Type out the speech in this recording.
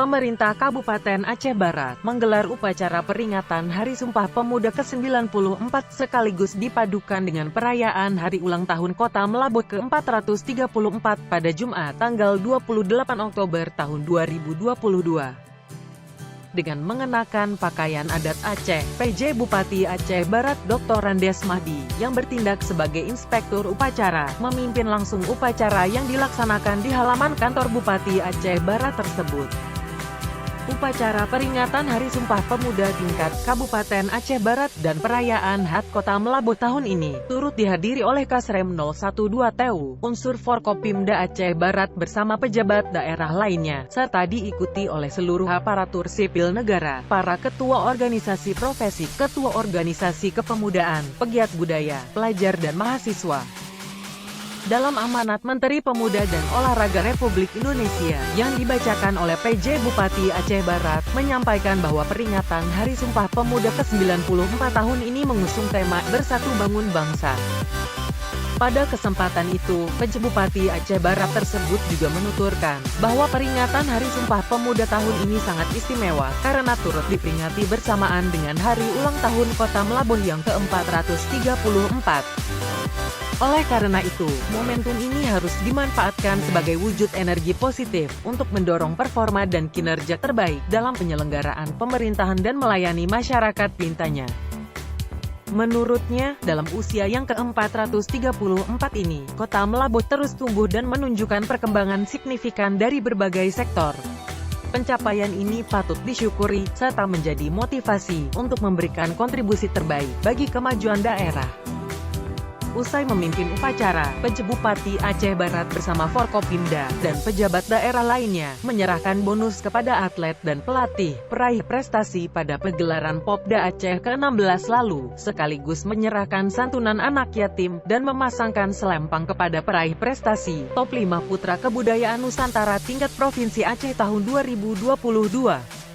Pemerintah Kabupaten Aceh Barat menggelar upacara peringatan Hari Sumpah Pemuda ke-94 sekaligus dipadukan dengan perayaan Hari Ulang Tahun Kota Melaboh ke-434 pada Jumat tanggal 28 Oktober tahun 2022. Dengan mengenakan pakaian adat Aceh, PJ Bupati Aceh Barat Dr. Andes Mahdi, yang bertindak sebagai inspektur upacara, memimpin langsung upacara yang dilaksanakan di halaman kantor Bupati Aceh Barat tersebut. Upacara peringatan Hari Sumpah Pemuda tingkat Kabupaten Aceh Barat dan perayaan HUT Kota Melaboh tahun ini, turut dihadiri oleh Kasrem 012 TU, unsur Forkopimda Aceh Barat bersama pejabat daerah lainnya, serta diikuti oleh seluruh aparatur sipil negara, para ketua organisasi profesi, ketua organisasi kepemudaan, pegiat budaya, pelajar dan mahasiswa. Dalam amanat Menteri Pemuda dan Olahraga Republik Indonesia, yang dibacakan oleh PJ Bupati Aceh Barat, menyampaikan bahwa peringatan Hari Sumpah Pemuda ke-94 tahun ini mengusung tema Bersatu Bangun Bangsa. Pada kesempatan itu, PJ Bupati Aceh Barat tersebut juga menuturkan, bahwa peringatan Hari Sumpah Pemuda tahun ini sangat istimewa, karena turut diperingati bersamaan dengan Hari Ulang Tahun Kota Melaboh yang ke-434. Oleh karena itu, momentum ini harus dimanfaatkan sebagai wujud energi positif untuk mendorong performa dan kinerja terbaik dalam penyelenggaraan pemerintahan dan melayani masyarakat pintanya. Menurutnya, dalam usia yang ke-434 ini, Kota Melaboh terus tumbuh dan menunjukkan perkembangan signifikan dari berbagai sektor. Pencapaian ini patut disyukuri, serta menjadi motivasi untuk memberikan kontribusi terbaik bagi kemajuan daerah. Usai memimpin upacara, PJ Bupati Aceh Barat bersama Forkopimda dan pejabat daerah lainnya menyerahkan bonus kepada atlet dan pelatih peraih prestasi pada pegelaran Popda Aceh ke-16 lalu, sekaligus menyerahkan santunan anak yatim dan memasangkan selempang kepada peraih prestasi Top 5 Putra Kebudayaan Nusantara tingkat Provinsi Aceh tahun 2022.